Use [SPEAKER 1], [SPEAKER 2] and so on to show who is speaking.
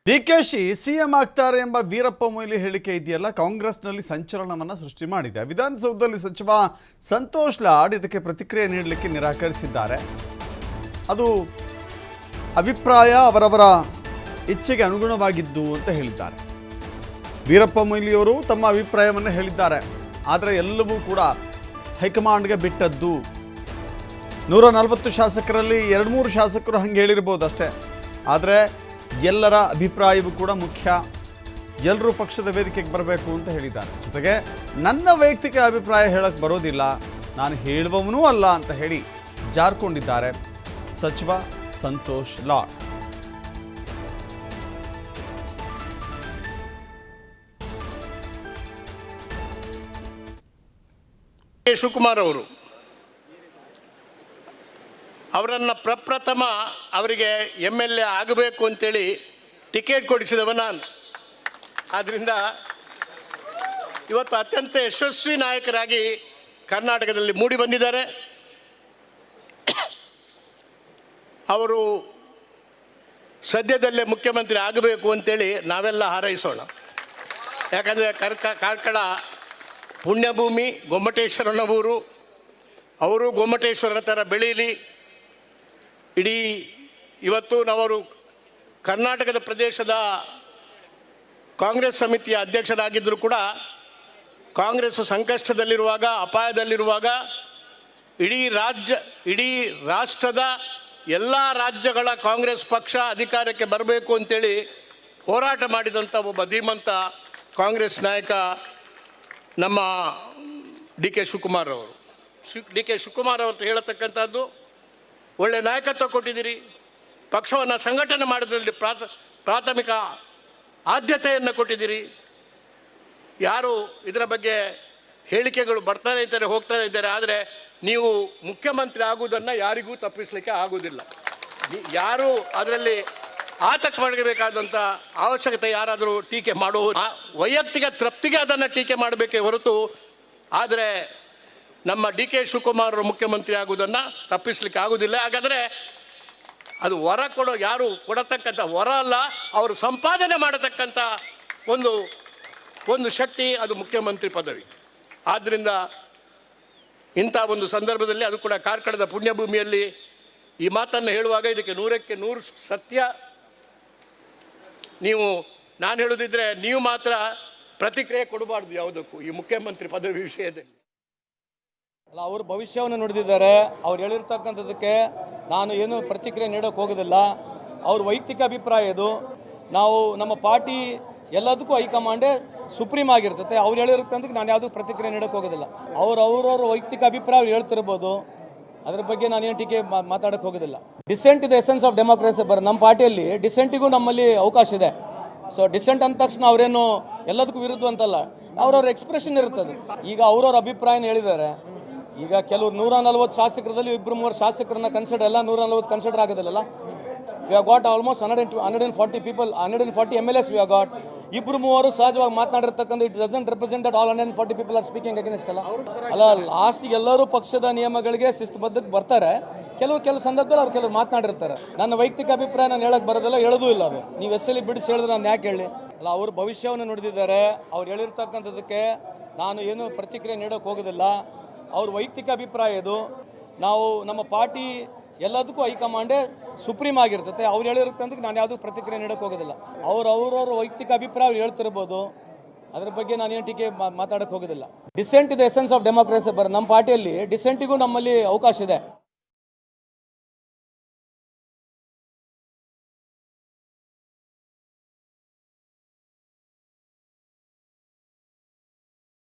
[SPEAKER 1] DKShi CM ಆಗ್ತಾರೆ ಎಂಬ ವೀರಪ್ಪ ಮೊಯ್ಲಿ ಹೇಳಿಕೆ ಇದೆಯಲ್ಲ ಕಾಂಗ್ರೆಸ್ನಲ್ಲಿ ಸಂಚಲನವನ್ನು ಸೃಷ್ಟಿ ಮಾಡಿದೆ. ವಿಧಾನಸೌಧದಲ್ಲಿ ಸಚಿವ ಸಂತೋಷ್ ಲಾಡ್ ಇದಕ್ಕೆ ಪ್ರತಿಕ್ರಿಯೆ ನೀಡಲಿಕ್ಕೆ ನಿರಾಕರಿಸಿದ್ದಾರೆ. ಅದು ಅಭಿಪ್ರಾಯ ಅವರವರ ಇಚ್ಛೆಗೆ ಅನುಗುಣವಾಗಿದ್ದು ಅಂತ ಹೇಳಿದ್ದಾರೆ. ವೀರಪ್ಪ ಮೊಯ್ಲಿಯವರು ತಮ್ಮ ಅಭಿಪ್ರಾಯವನ್ನು ಹೇಳಿದ್ದಾರೆ. ಆದರೆ ಎಲ್ಲವೂ ಕೂಡ ಹೈಕಮಾಂಡ್ಗೆ ಬಿಟ್ಟದ್ದು. 140 ಶಾಸಕರಲ್ಲಿ 2-3 ಶಾಸಕರು ಹಂಗೆ ಹೇಳಿರ್ಬೋದು ಅಷ್ಟೇ. ಆದರೆ ಎಲ್ಲರ ಅಭಿಪ್ರಾಯವೂ ಕೂಡ ಮುಖ್ಯ. ಎಲ್ಲರೂ ಪಕ್ಷದ ವೇದಿಕೆಗೆ ಬರಬೇಕು ಅಂತ ಹೇಳಿದ್ದಾರೆ. ಜೊತೆಗೆ ನನ್ನ ವೈಯಕ್ತಿಕ ಅಭಿಪ್ರಾಯ ಹೇಳಕ್ಕೆ ಬರೋದಿಲ್ಲ, ನಾನು ಹೇಳುವವನೂ ಅಲ್ಲ ಅಂತ ಹೇಳಿ ಜಾರ್ಕೊಂಡಿದ್ದಾರೆ ಸಚಿವ ಸಂತೋಷ್ ಲಾಡ್.
[SPEAKER 2] ಶಿವಕುಮಾರ್ ಅವರನ್ನು ಪ್ರಪ್ರಥಮ ಅವರಿಗೆ MLA ಆಗಬೇಕು ಅಂತೇಳಿ ಟಿಕೆಟ್ ಕೊಡಿಸಿದವ ನಾನು. ಆದ್ದರಿಂದ ಇವತ್ತು ಅತ್ಯಂತ ಯಶಸ್ವಿ ನಾಯಕರಾಗಿ ಕರ್ನಾಟಕದಲ್ಲಿ ಮೂಡಿ ಬಂದಿದ್ದಾರೆ. ಅವರು ಸದ್ಯದಲ್ಲೇ ಮುಖ್ಯಮಂತ್ರಿ ಆಗಬೇಕು ಅಂತೇಳಿ ನಾವೆಲ್ಲ ಹಾರೈಸೋಣ. ಯಾಕಂದರೆ ಕಾರ್ಕಳ ಪುಣ್ಯಭೂಮಿ, ಗೊಮ್ಮಟೇಶ್ವರನ ಊರು. ಅವರು ಗೊಮ್ಮಟೇಶ್ವರನ ಥರ ಬೆಳೀಲಿ. ಇಡೀ ಇವತ್ತು ನಾವು ಕರ್ನಾಟಕದ ಪ್ರದೇಶದ ಕಾಂಗ್ರೆಸ್ ಸಮಿತಿಯ ಅಧ್ಯಕ್ಷರಾಗಿದ್ದರೂ ಕೂಡ ಕಾಂಗ್ರೆಸ್ ಸಂಕಷ್ಟದಲ್ಲಿರುವಾಗ, ಅಪಾಯದಲ್ಲಿರುವಾಗ ಇಡೀ ರಾಷ್ಟ್ರದ ಎಲ್ಲ ರಾಜ್ಯಗಳ ಕಾಂಗ್ರೆಸ್ ಪಕ್ಷ ಅಧಿಕಾರಕ್ಕೆ ಬರಬೇಕು ಅಂತೇಳಿ ಹೋರಾಟ ಮಾಡಿದಂಥ ಒಬ್ಬ ಧೀಮಂತ ಕಾಂಗ್ರೆಸ್ ನಾಯಕ ನಮ್ಮ ಡಿ.ಕೆ. ಶಿವಕುಮಾರ್ ಅವರು. ಡಿ.ಕೆ. ಶಿವಕುಮಾರ್ ಅವರು ಹೇಳತಕ್ಕಂಥದ್ದು, ಒಳ್ಳೆಯ ನಾಯಕತ್ವ ಕೊಟ್ಟಿದ್ದೀರಿ, ಪಕ್ಷವನ್ನು ಸಂಘಟನೆ ಮಾಡೋದ್ರಲ್ಲಿ ಪ್ರಾಥಮಿಕ ಆದ್ಯತೆಯನ್ನು ಕೊಟ್ಟಿದ್ದೀರಿ. ಯಾರು ಇದರ ಬಗ್ಗೆ ಹೇಳಿಕೆಗಳು ಬರ್ತಾನೆ ಇದ್ದಾರೆ, ಹೋಗ್ತಾನೆ ಇದ್ದಾರೆ. ಆದರೆ ನೀವು ಮುಖ್ಯಮಂತ್ರಿ ಆಗುವುದನ್ನು ಯಾರಿಗೂ ತಪ್ಪಿಸಲಿಕ್ಕೆ ಆಗುವುದಿಲ್ಲ. ಯಾರು ಅದರಲ್ಲಿ ಆತಂಕ ಪಡಬೇಕಾದಂಥ ಅವಶ್ಯಕತೆ ಯಾರಾದರೂ ಟೀಕೆ ಮಾಡುವ ವೈಯಕ್ತಿಕ ತೃಪ್ತಿಗೆ ಅದನ್ನು ಟೀಕೆ ಮಾಡಬೇಕೇ ಹೊರತು, ಆದರೆ ನಮ್ಮ ಡಿ.ಕೆ. ಶಿವಕುಮಾರ್ ಮುಖ್ಯಮಂತ್ರಿ ಆಗುವುದನ್ನು ತಪ್ಪಿಸಲಿಕ್ಕೆ ಆಗುವುದಿಲ್ಲ. ಹಾಗಾದರೆ ಅದು ವರ ಯಾರು ಕೊಡತಕ್ಕಂಥ ವರ ಅಲ್ಲ, ಅವರು ಸಂಪಾದನೆ ಮಾಡತಕ್ಕಂಥ ಒಂದು ಶಕ್ತಿ, ಅದು ಮುಖ್ಯಮಂತ್ರಿ ಪದವಿ. ಆದ್ದರಿಂದ ಇಂಥ ಒಂದು ಸಂದರ್ಭದಲ್ಲಿ, ಅದು ಕೂಡ ಕಾರ್ಕಳದ ಪುಣ್ಯಭೂಮಿಯಲ್ಲಿ ಈ ಮಾತನ್ನು ಹೇಳುವಾಗ ಇದಕ್ಕೆ 100ಕ್ಕೆ 100 ಸತ್ಯ. ನಾನು ಹೇಳೋದಿದ್ರೆ ನೀವು ಮಾತ್ರ ಪ್ರತಿಕ್ರಿಯೆ ಕೊಡಬಾರ್ದು ಯಾವುದಕ್ಕೂ ಈ ಮುಖ್ಯಮಂತ್ರಿ ಪದವಿ ವಿಷಯದಲ್ಲಿ.
[SPEAKER 3] ಅಲ್ಲ, ಅವ್ರ ಭವಿಷ್ಯವನ್ನು ನುಡಿದಿದ್ದಾರೆ. ಅವ್ರು ಹೇಳಿರ್ತಕ್ಕಂಥದ್ದಕ್ಕೆ ನಾನು ಏನು ಪ್ರತಿಕ್ರಿಯೆ ನೀಡೋಕೆ ಹೋಗೋದಿಲ್ಲ. ಅವ್ರ ವೈಯಕ್ತಿಕ ಅಭಿಪ್ರಾಯ ಇದು. ನಾವು ನಮ್ಮ ಪಾರ್ಟಿ ಎಲ್ಲದಕ್ಕೂ ಹೈಕಮಾಂಡೇ ಸುಪ್ರೀಂ ಆಗಿರ್ತದೆ. ಅವ್ರು ಹೇಳಿರ್ತಕ್ಕಂಥದ್ದು ನಾನು ಯಾವುದೂ ಪ್ರತಿಕ್ರಿಯೆ ನೀಡೋಕೆ ಹೋಗೋದಿಲ್ಲ. ಅವ್ರವ್ರ ವೈಯಕ್ತಿಕ ಅಭಿಪ್ರಾಯ ಹೇಳ್ತಿರ್ಬೋದು, ಅದ್ರ ಬಗ್ಗೆ ನಾನೇನು ಟೀಕೆ ಮಾತಾಡೋಕೆ ಹೋಗೋದಿಲ್ಲ. ಡಿಸೆಂಟ್ ಇದೆ ಎಸೆನ್ಸ್ ಆಫ್ ಡೆಮೋಕ್ರಸಿ. ನಮ್ಮ ಪಾರ್ಟಿಯಲ್ಲಿ ಡಿಸೆಂಟಿಗೂ ನಮ್ಮಲ್ಲಿ ಅವಕಾಶ ಇದೆ. ಸೊ ಡಿಸೆಂಟ್ ಅಂದ ತಕ್ಷಣ ಅವರೇನು ಎಲ್ಲದಕ್ಕೂ ವಿರುದ್ಧ ಅಂತಲ್ಲ, ಅವ್ರವ್ರ ಎಕ್ಸ್ಪ್ರೆಷನ್ ಇರ್ತದೆ. ಈಗ ಅವ್ರವ್ರ ಅಭಿಪ್ರಾಯನ ಹೇಳಿದ್ದಾರೆ. ಈಗ ಕೆಲವರು 140 ಶಾಸಕರಲ್ಲಿ 2-3 ಶಾಸಕರನ್ನ ಕನ್ಸಿಡರ್, ಎಲ್ಲ 140 ಕನ್ಸಿಡರ್ ಆಗೋದಿಲ್ಲ. We have got almost 140 people, 140 MLAs we have got. 2-3 ಸಹಜವಾಗಿ ಮಾತನಾಡಿರ್ತಕ್ಕಂಥ it doesn't represent that all 140 people are speaking against ಅಲ್ಲ. ಲಾಸ್ಟಿಗೆ ಎಲ್ಲರೂ ಪಕ್ಷದ ನಿಯಮಗಳಿಗೆ ಶಿಸ್ತುಬದ್ಧಕ್ಕೆ ಬರ್ತಾರೆ. ಕೆಲವು ಸಂದರ್ಭದಲ್ಲಿ ಕೆಲವರು ಮಾತನಾಡಿರ್ತಾರೆ. ನನ್ನ ವೈಯಕ್ತಿಕ ಅಭಿಪ್ರಾಯ ನಾನು ಹೇಳಕ್ ಬರೋದಿಲ್ಲ, ಹೇಳೋದು ಇಲ್ಲ. ಅದು ನೀವು ಎಸ್ಸಲ್ಲಿ ಬಿಡಿಸಿ ಹೇಳಿದ್ರೆ ನಾನು ಯಾಕೆ ಹೇಳಿ. ಅಲ್ಲ, ಅವ್ರ ಭವಿಷ್ಯವನ್ನು ನುಡಿದಿದ್ದಾರೆ. ಅವ್ರು ಹೇಳಿರ್ತಕ್ಕಂಥದ್ದಕ್ಕೆ ನಾನು ಏನು ಪ್ರತಿಕ್ರಿಯೆ ನೀಡೋಕೆ ಹೋಗೋದಿಲ್ಲ. ಅವ್ರ ವೈಯಕ್ತಿಕ ಅಭಿಪ್ರಾಯ ಇದು. ನಾವು ನಮ್ಮ ಪಾರ್ಟಿ ಎಲ್ಲದಕ್ಕೂ ಹೈಕಮಾಂಡೇ ಸುಪ್ರೀಂ ಆಗಿರ್ತದೆ. ಅವ್ರು ಹೇಳಿರ್ತಕ್ಕಂಥದ್ದು ನಾನು ಯಾವುದೂ ಪ್ರತಿಕ್ರಿಯೆ ನೀಡೋಕೆ ಹೋಗೋದಿಲ್ಲ. ಅವ್ರವ್ರ ವೈಯಕ್ತಿಕ ಅಭಿಪ್ರಾಯ ಹೇಳ್ತಿರ್ಬೋದು, ಅದ್ರ ಬಗ್ಗೆ ನಾನೇನು ಟೀಕೆ ಮಾತಾಡೋಕೆ ಹೋಗೋದಿಲ್ಲ. ಡಿಸೆಂಟ್ ಇದೆ ಎಸೆನ್ಸ್ ಆಫ್ ಡೆಮೋಕ್ರಸಿ. ನಮ್ಮ ಪಾರ್ಟಿಯಲ್ಲಿ ಡಿಸೆಂಟಿಗೂ ನಮ್ಮಲ್ಲಿ ಅವಕಾಶ ಇದೆ.